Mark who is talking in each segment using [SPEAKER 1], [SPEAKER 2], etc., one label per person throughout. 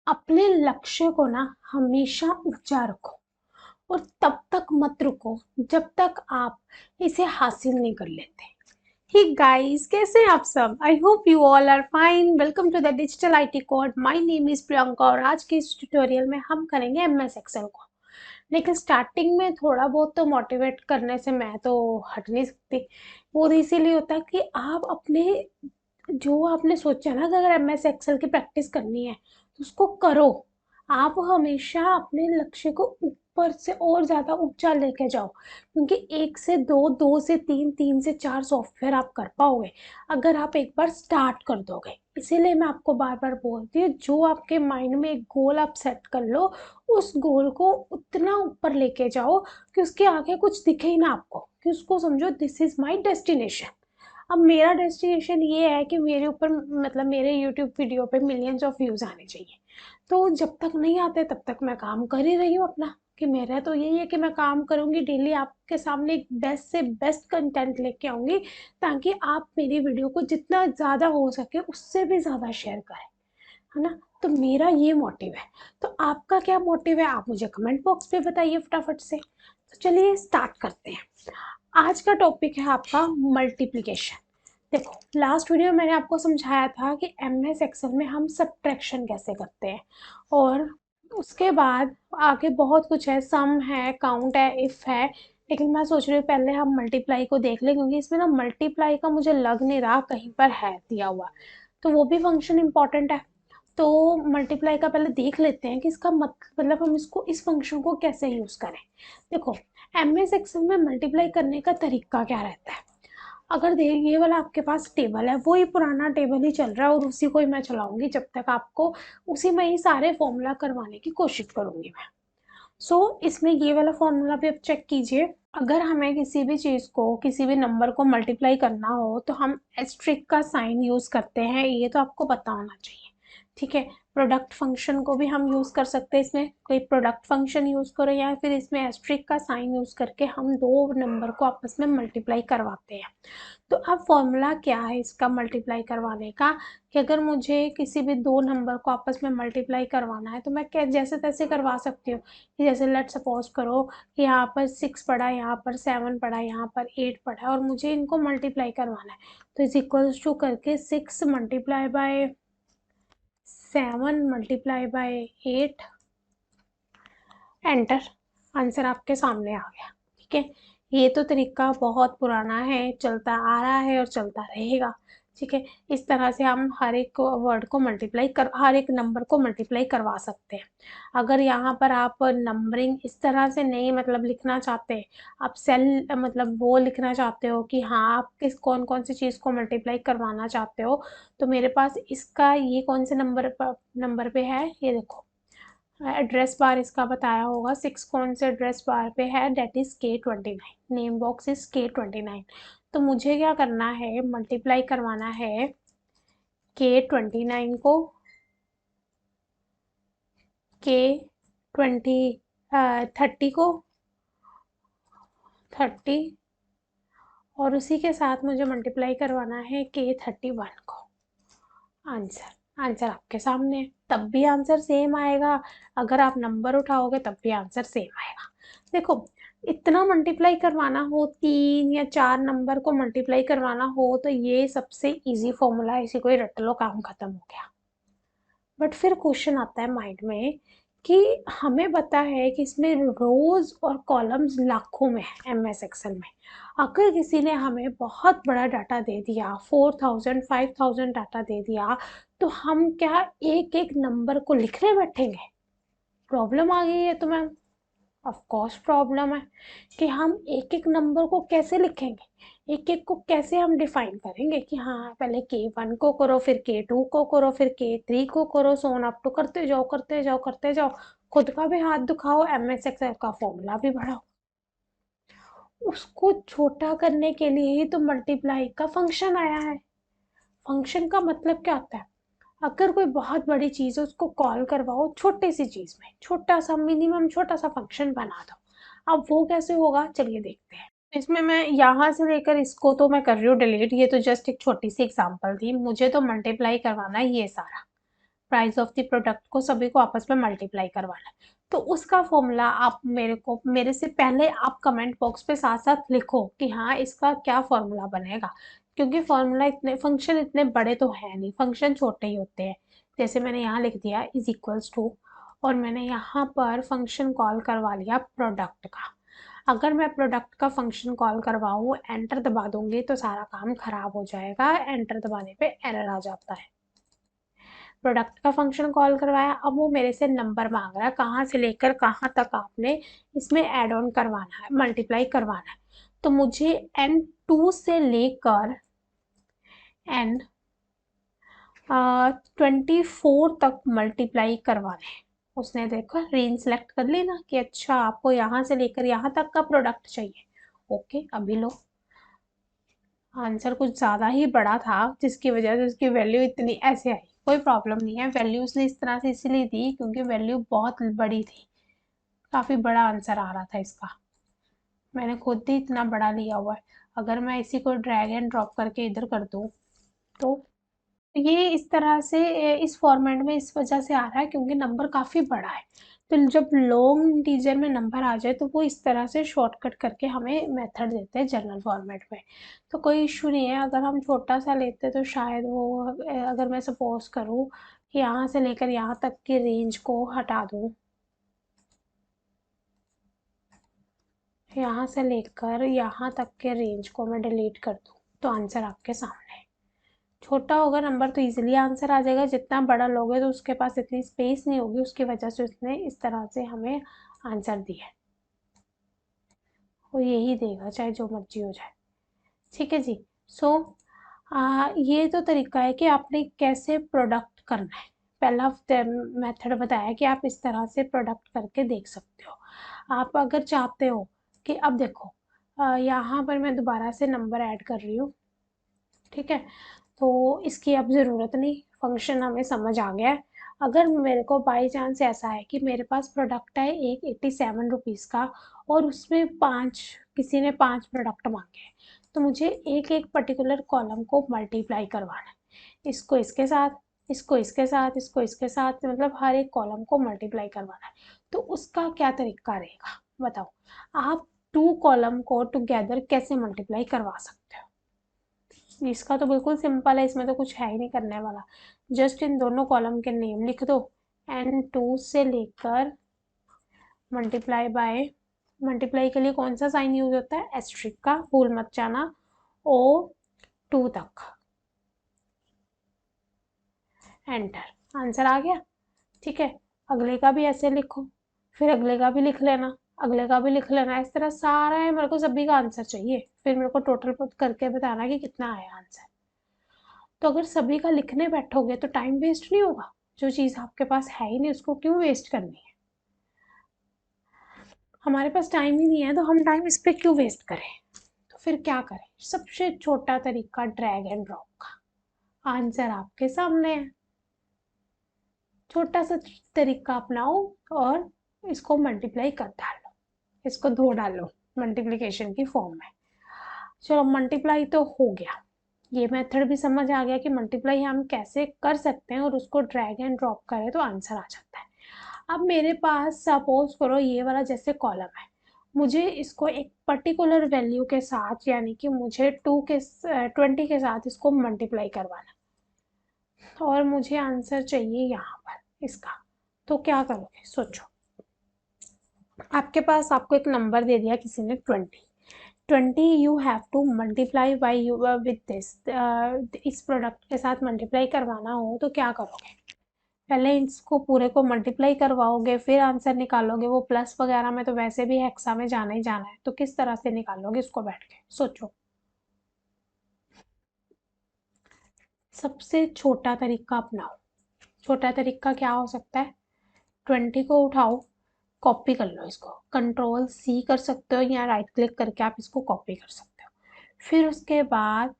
[SPEAKER 1] अपने लक्ष्य को ना हमेशा ऊंचा रखो और तब तक मत रुको जब तक आप इसे हासिल नहीं कर लेते। हे गाइस, कैसे हैं आप सब? I hope you all are fine. Welcome to the digital IT code. My name is Priyanka और आज के इस ट्यूटोरियल में हम करेंगे एमएस एक्सेल को। लेकिन स्टार्टिंग में थोड़ा बहुत तो मोटिवेट करने से मैं तो हट नहीं सकती। वो इसीलिए होता है कि आप अपने जो आपने सोचा ना कि अगर एमएस एक्सेल की प्रैक्टिस करनी है तो उसको करो। आप हमेशा अपने लक्ष्य को ऊपर से और ज़्यादा ऊंचा लेके जाओ, क्योंकि 1 से 2, 2 से 3, 3 से 4 सॉफ्टवेयर आप कर पाओगे अगर आप एक बार स्टार्ट कर दोगे। इसीलिए मैं आपको बार बार बोलती हूँ, जो आपके माइंड में एक गोल आप सेट कर लो, उस गोल को उतना ऊपर लेके जाओ कि उसके आगे कुछ दिखे ही ना आपको, कि उसको समझो दिस इज माई डेस्टिनेशन। अब मेरा डेस्टिनेशन ये है कि मेरे ऊपर मतलब मेरे यूट्यूब वीडियो पे मिलियंस ऑफ व्यूज़ आने चाहिए। तो जब तक नहीं आते तब तक मैं काम कर ही रही हूँ अपना, कि मेरा तो यही है कि मैं काम करूँगी डेली, आपके सामने एक बेस्ट से बेस्ट कंटेंट लेके आऊँगी, ताकि आप मेरी वीडियो को जितना ज़्यादा हो सके उससे भी ज़्यादा शेयर करें, है ना? तो मेरा ये मोटिव है। तो आपका क्या मोटिव है, आप मुझे कमेंट बॉक्स पे बताइए फटाफट से। तो चलिए स्टार्ट करते हैं। आज का टॉपिक है आपका मल्टीप्लिकेशन। देखो, लास्ट वीडियो में मैंने आपको समझाया था कि एमएस एक्सेल में हम सब्ट्रैक्शन कैसे करते हैं, और उसके बाद आगे बहुत कुछ है, सम है, काउंट है, इफ है। लेकिन मैं सोच रही हूँ पहले हम मल्टीप्लाई को देख लें, क्योंकि इसमें ना मल्टीप्लाई का मुझे लग नहीं रहा कहीं पर है दिया हुआ। तो वो भी फंक्शन इंपॉर्टेंट है। तो मल्टीप्लाई का पहले देख लेते हैं कि इसका मतलब हम इसको, इस फंक्शन को कैसे यूज़ करें। देखो, एमएस एक्सेल में मल्टीप्लाई करने का तरीका क्या रहता है। अगर दे ये वाला आपके पास टेबल है, वही पुराना टेबल ही चल रहा है और उसी को ही मैं चलाऊंगी जब तक आपको उसी में ही सारे फॉर्मूला करवाने की कोशिश करूंगी मैं। इसमें ये वाला फॉर्मूला भी आप चेक कीजिए। अगर हमें किसी भी चीज़ को, किसी भी नंबर को मल्टीप्लाई करना हो तो हम एस्ट्रिक का साइन यूज़ करते हैं, ये तो आपको पता होना चाहिए। ठीक है, प्रोडक्ट फंक्शन को भी हम यूज़ कर सकते हैं, इसमें कोई प्रोडक्ट फंक्शन यूज़ करो या फिर इसमें एस्ट्रिक का साइन यूज़ करके हम दो नंबर को आपस में मल्टीप्लाई करवाते हैं। तो अब फॉर्मूला क्या है इसका मल्टीप्लाई करवाने का, कि अगर मुझे किसी भी दो नंबर को आपस में मल्टीप्लाई करवाना है तो मैं क्या जैसे तैसे करवा सकती हूँ। कि जैसे लेट सपोज करो कि यहाँ पर 6 पड़ा, यहाँ पर 7 पड़ा, यहाँ पर 8 पड़ा और मुझे इनको मल्टीप्लाई करवाना है। तो इज इक्वल्स टू करके 6 multiply by 7 multiply by 8, enter. Answer आपके सामने आ गया। ठीक है, ये तो तरीका बहुत पुराना है, चलता आ रहा है और चलता रहेगा। ठीक है, इस तरह से हम हर एक वर्ड को मल्टीप्लाई कर, हर एक नंबर को मल्टीप्लाई करवा सकते हैं। अगर यहाँ पर आप नंबरिंग इस तरह से नहीं मतलब लिखना चाहते, आप सेल मतलब वो लिखना चाहते हो कि हाँ आप किस कौन कौन सी चीज़ को मल्टीप्लाई करवाना चाहते हो, तो मेरे पास इसका ये कौन से नंबर पे है, ये देखो एड्रेस बार इसका बताया होगा। 6 कौन से एड्रेस बार पे है, date is K29, name box is K29। तो मुझे क्या करना है, मल्टीप्लाई करवाना है K29 को K20 30 को 30, और उसी के साथ मुझे मल्टीप्लाई करवाना है K31 को। आंसर आपके सामने है, तब भी आंसर सेम आएगा। अगर आप नंबर उठाओगे तब भी आंसर सेम आएगा। देखो, इतना मल्टीप्लाई करवाना हो, 3 या 4 नंबर को मल्टीप्लाई करवाना हो तो ये सबसे इजी फॉर्मूला है, इसी को ही रट लो, काम खत्म हो गया। बट फिर क्वेश्चन आता है माइंड में कि हमें पता है कि इसमें रोज और कॉलम्स लाखों में है एमएस एक्सेल में। अगर किसी ने हमें बहुत बड़ा डाटा दे दिया, 4000 5000 डाटा दे दिया, तो हम क्या एक एक नंबर को लिखने बैठेंगे? प्रॉब्लम आ गई है तो मैम, ऑफ कोर्स प्रॉब्लम है कि हम एक एक नंबर को कैसे लिखेंगे, एक एक को कैसे हम डिफाइन करेंगे कि हाँ पहले K1 को करो, फिर K2 को करो, फिर K3 को करो, सो ऑन अप टू करते जाओ करते जाओ करते जाओ। खुद का भी हाथ दुखाओ, एमएस एक्सेल का फॉर्मूला भी बढ़ाओ। उसको छोटा करने के लिए ही तो मल्टीप्लाई का फंक्शन आया है। फंक्शन का मतलब क्या होता है, अगर कोई बहुत बड़ी चीज़ है उसको कॉल करवाओ छोटे सी चीज़ में, छोटा सा मिनिमम छोटा सा फंक्शन बना दो। अब वो कैसे होगा, चलिए देखते हैं। इसमें मैं यहाँ से लेकर इसको तो मैं कर रही हूँ डिलीट, ये तो जस्ट एक छोटी सी एग्जांपल थी। मुझे तो मल्टीप्लाई करवाना है ये सारा, प्राइस ऑफ द प्रोडक्ट को सभी को आपस में मल्टीप्लाई करवाना है। तो उसका फॉर्मूला आप मेरे से पहले आप कमेंट बॉक्स पे साथ साथ लिखो कि हाँ इसका क्या फॉर्मूला बनेगा, क्योंकि फॉर्मूला इतने फंक्शन इतने बड़े तो है नहीं, फंक्शन छोटे ही होते हैं। जैसे मैंने यहाँ लिख दिया इज इक्वल्स टू, और मैंने यहाँ पर फंक्शन कॉल करवा लिया प्रोडक्ट का। अगर मैं प्रोडक्ट का फंक्शन कॉल करवाऊँ, एंटर दबा दूंगी तो सारा काम खराब हो जाएगा, एंटर दबाने पे एरर आ जाता है। प्रोडक्ट का फंक्शन कॉल करवाया, अब वो मेरे से नंबर मांग रहा है, कहाँ से लेकर कहाँ तक आपने इसमें एड ऑन करवाना है, मल्टीप्लाई करवाना है। तो मुझे N2 से लेकर N 24 तक मल्टीप्लाई करवाने हैं। उसने देखो रेंज सेलेक्ट कर ली ना कि अच्छा आपको यहाँ से लेकर यहाँ तक का प्रोडक्ट चाहिए। ओके, अभी लो। आंसर कुछ ज़्यादा ही बड़ा था, जिसकी वजह से उसकी वैल्यू इतनी ऐसे आई। कोई प्रॉब्लम नहीं है, वैल्यू उसने इस तरह से इसलिए दी क्योंकि वैल्यू बहुत बड़ी थी, काफ़ी बड़ा आंसर आ रहा था इसका। मैंने खुद ही इतना बड़ा लिया हुआ है। अगर मैं इसी को ड्रैग एंड ड्रॉप करके इधर कर दूँ तो ये इस तरह से इस फॉर्मेट में इस वजह से आ रहा है क्योंकि नंबर काफ़ी बड़ा है। तो जब लॉन्ग इंटीजर में नंबर आ जाए तो वो इस तरह से शॉर्टकट करके हमें मेथड देते हैं जनरल फॉर्मेट में। तो कोई इशू नहीं है, अगर हम छोटा सा लेते तो शायद वो अगर मैं सपोज करूँ कि यहाँ से लेकर यहाँ तक की रेंज को हटा दूँ, यहाँ से लेकर यहाँ तक के रेंज को मैं डिलीट कर दूँ तो आंसर आपके सामने है। छोटा होगा नंबर तो इजीली आंसर आ जाएगा, जितना बड़ा लोगे तो उसके पास इतनी स्पेस नहीं होगी, उसकी वजह से उसने इस तरह से हमें आंसर दिया है। वो यही देगा चाहे जो मर्जी हो जाए। ठीक है जी। सो ये तो तरीका है कि आपने कैसे प्रोडक्ट करना है। पहला मेथड बताया कि आप इस तरह से प्रोडक्ट करके देख सकते हो। आप अगर चाहते हो कि अब देखो यहाँ पर मैं दोबारा से नंबर ऐड कर रही हूँ, ठीक है, तो इसकी अब ज़रूरत नहीं, फंक्शन हमें समझ आ गया है। अगर मेरे को बाई चांस ऐसा है कि मेरे पास प्रोडक्ट है एक 87 रुपीज़ का और उसमें पाँच, किसी ने 5 प्रोडक्ट मांगे हैं, तो मुझे एक एक पर्टिकुलर कॉलम को मल्टीप्लाई करवाना है। इसको इसके साथ, इसको इसके साथ, इसको इसके साथ, मतलब हर एक कॉलम को मल्टीप्लाई करवाना है। तो उसका क्या तरीका रहेगा बताओ। आप 2 कॉलम को टुगेदर कैसे मल्टीप्लाई करवा सकते हो। इसका तो बिल्कुल सिंपल है, इसमें तो कुछ है ही नहीं करने वाला। जस्ट इन दोनों कॉलम के नेम लिख दो, N2 से लेकर मल्टीप्लाई बाय, मल्टीप्लाई के लिए कौन सा साइन यूज होता है, एस्ट्रिक का, भूल मत जाना, O2 तक, एंटर, आंसर आ गया। ठीक है, अगले का भी ऐसे लिखो, फिर अगले का भी लिख लेना, अगले का भी लिख लेना, इस तरह सारा है, मेरे को सभी का आंसर चाहिए, फिर मेरे को टोटल करके बताना कि कितना आया आंसर। तो अगर सभी का लिखने बैठोगे तो टाइम वेस्ट नहीं होगा, जो चीज़ आपके पास है ही नहीं उसको क्यों वेस्ट करनी है। हमारे पास टाइम ही नहीं है तो हम टाइम इस पे क्यों वेस्ट करें। तो फिर क्या करें, सबसे छोटा तरीका ड्रैग एंड ड्रॉप का, आंसर आपके सामने है। छोटा सा तरीका अपनाओ और इसको मल्टीप्लाई कर डालो, इसको धो डालो मल्टीप्लिकेशन की फॉर्म में। चलो मल्टीप्लाई तो हो गया, ये मेथड भी समझ आ गया कि मल्टीप्लाई हम कैसे कर सकते हैं और उसको ड्रैग एंड ड्रॉप करें तो आंसर आ जाता है। अब मेरे पास सपोज करो ये वाला जैसे कॉलम है, मुझे इसको एक पर्टिकुलर वैल्यू के साथ, यानी कि मुझे 20 के साथ इसको मल्टीप्लाई करवाना है और मुझे आंसर चाहिए यहाँ पर इसका। तो क्या करोगे सोचो। आपके पास आपको एक नंबर दे दिया किसी ने 20, you have to multiply by you with this, इस प्रोडक्ट के साथ मल्टीप्लाई करवाना हो तो क्या करोगे। पहले इसको पूरे को मल्टीप्लाई करवाओगे फिर आंसर निकालोगे, वो प्लस वगैरह में तो वैसे भी हेक्सा में जाना ही जाना है, तो किस तरह से निकालोगे इसको बैठ के सोचो। सबसे छोटा तरीका अपनाओ। छोटा तरीका क्या हो सकता है, 20 को उठाओ, कॉपी कर लो, इसको Ctrl+C कर सकते हो या राइट क्लिक करके आप इसको कॉपी कर सकते हो। फिर उसके बाद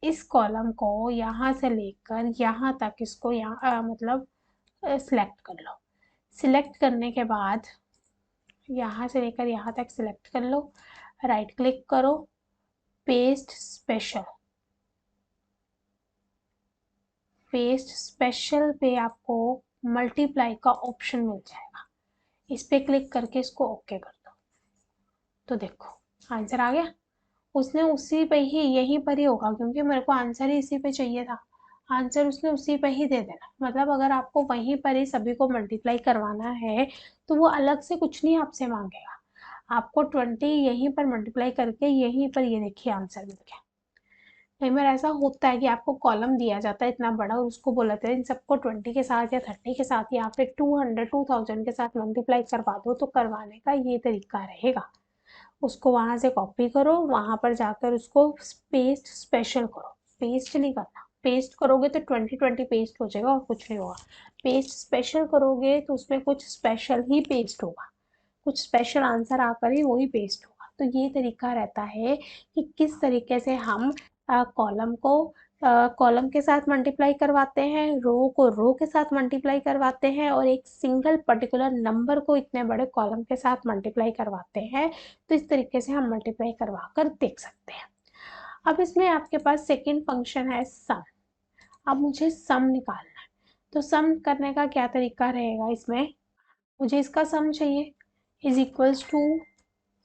[SPEAKER 1] इस कॉलम को यहाँ से लेकर यहाँ तक इसको यहाँ मतलब सिलेक्ट कर लो। सिलेक्ट करने के बाद यहाँ से लेकर यहाँ तक सिलेक्ट कर लो, राइट क्लिक करो, पेस्ट स्पेशल। पेस्ट स्पेशल पे आपको मल्टीप्लाई का ऑप्शन मिल जाएगा, इस पे क्लिक करके इसको ओके कर दो। तो देखो आंसर आ गया। उसने उसी पे ही, यहीं पर ही होगा क्योंकि मेरे को आंसर ही इसी पे चाहिए था। आंसर उसने उसी पे ही दे देना, मतलब अगर आपको वहीं पर ही सभी को मल्टीप्लाई करवाना है तो वो अलग से कुछ नहीं आपसे मांगेगा। आपको 20 यहीं पर मल्टीप्लाई करके यहीं पर, ये देखिए आंसर मिल गया। कई बार ऐसा होता है कि आपको कॉलम दिया जाता है इतना बड़ा और उसको बोला जाता है इन सबको 20 के साथ या 30 के साथ या फिर 200 2000 के साथ मल्टीप्लाई करवा दो, तो करवाने का ये तरीका रहेगा। उसको वहां से कॉपी करो, वहां पर जाकर उसको पेस्ट स्पेशल करो। पेस्ट नहीं करना, पेस्ट करोगे तो 20 पेस्ट हो जाएगा और कुछ नहीं होगा। पेस्ट स्पेशल करोगे तो उसमें कुछ स्पेशल ही पेस्ट होगा, कुछ स्पेशल आंसर आकर ही वही पेस्ट होगा। तो ये तरीका रहता है कि किस तरीके से हम कॉलम को कॉलम के साथ मल्टीप्लाई करवाते हैं, रो को रो के साथ मल्टीप्लाई करवाते हैं और एक सिंगल पर्टिकुलर नंबर को इतने बड़े कॉलम के साथ मल्टीप्लाई करवाते हैं। तो इस तरीके से हम मल्टीप्लाई करवा कर देख सकते हैं। अब इसमें आपके पास सेकेंड फंक्शन है सम। अब मुझे सम निकालना है, तो सम करने का क्या तरीका रहेगा, इसमें मुझे इसका सम चाहिए, इज इक्वल्स टू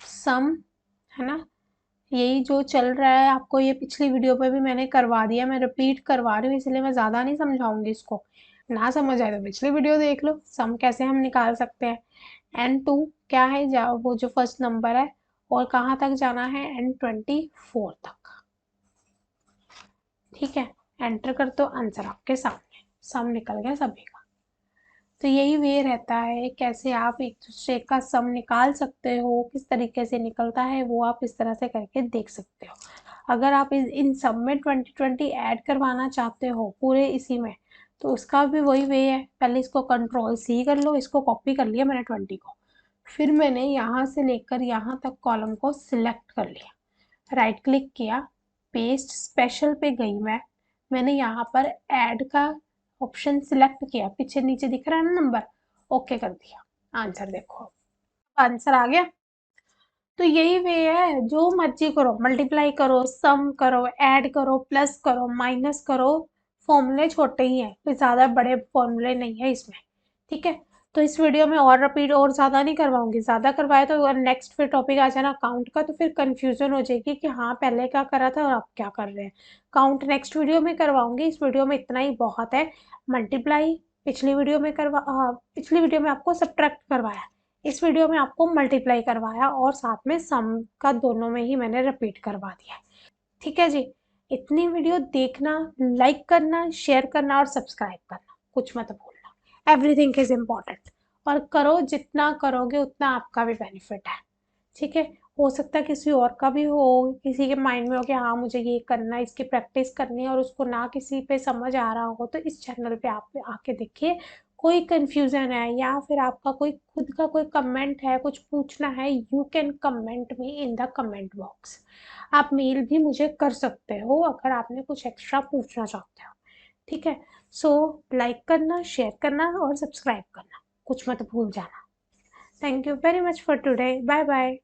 [SPEAKER 1] सम, है ना। यही जो चल रहा है, आपको ये पिछली वीडियो पे भी मैंने करवा दिया, मैं रिपीट करवा रही हूँ इसलिए मैं ज़्यादा नहीं समझाऊंगी इसको। ना समझ आए तो पिछली वीडियो देख लो, सम कैसे हम निकाल सकते हैं। n2 क्या है, वो जो फर्स्ट नंबर है, और कहाँ तक जाना है, n24 तक। ठीक है, एंटर कर दो, आंसर आपके सामने, सम निकल गया सभी का। तो यही वे रहता है कैसे आप एक दूसरे का सम निकाल सकते हो, किस तरीके से निकलता है वो आप इस तरह से करके देख सकते हो। अगर आप इन सब में 20 ऐड करवाना चाहते हो पूरे इसी में, तो उसका भी वही वे है। पहले इसको Ctrl+C कर लो, इसको कॉपी कर लिया मैंने 20 को, फिर मैंने यहाँ से लेकर यहाँ तक कॉलम को सिलेक्ट कर लिया, राइट क्लिक किया, पेस्ट स्पेशल पे गई मैंने यहाँ पर ऐड का ऑप्शन सिलेक्ट किया, पीछे नीचे दिख रहा है ना नंबर, ओके कर दिया। आंसर देखो, आंसर आ गया। तो यही वे है, जो मर्जी करो, मल्टीप्लाई करो, सम करो, ऐड करो, प्लस करो, माइनस करो, फॉर्मूले छोटे ही हैं, कोई ज़्यादा बड़े फॉर्मूले नहीं है इसमें। ठीक है, तो इस वीडियो में और रिपीट और ज़्यादा नहीं करवाऊंगी, ज़्यादा करवाए तो नेक्स्ट फिर टॉपिक आ जाना काउंट का, तो फिर कंफ्यूजन हो जाएगी कि हाँ पहले क्या करा था और अब क्या कर रहे हैं। काउंट नेक्स्ट वीडियो में करवाऊंगी, इस वीडियो में इतना ही बहुत है। मल्टीप्लाई पिछली वीडियो में आपको सब्ट्रैक्ट करवाया, इस वीडियो में आपको मल्टीप्लाई करवाया और साथ में सम का दोनों में ही मैंने रिपीट करवा दिया। ठीक है जी, इतनी वीडियो देखना, लाइक करना, शेयर करना और सब्सक्राइब करना कुछ मत भूलना। एवरीथिंग इज इम्पोर्टेंट, और करो, जितना करोगे उतना आपका भी बेनिफिट है। ठीक है, हो सकता है किसी और का भी हो, किसी के माइंड में हो कि हाँ मुझे ये करना है, इसकी प्रैक्टिस करनी है और उसको ना किसी पे समझ आ रहा हो, तो इस चैनल पे आप आके देखिए। कोई कंफ्यूजन है या फिर आपका कोई खुद का कोई कमेंट है, कुछ पूछना है, you can comment me in the comment box. आप मेल भी मुझे कर सकते हो अगर आपने कुछ एक्स्ट्रा पूछना चाहते हो। ठीक है, सो लाइक करना, शेयर करना और सब्सक्राइब करना कुछ मत भूल जाना। Thank you very much for today, bye bye.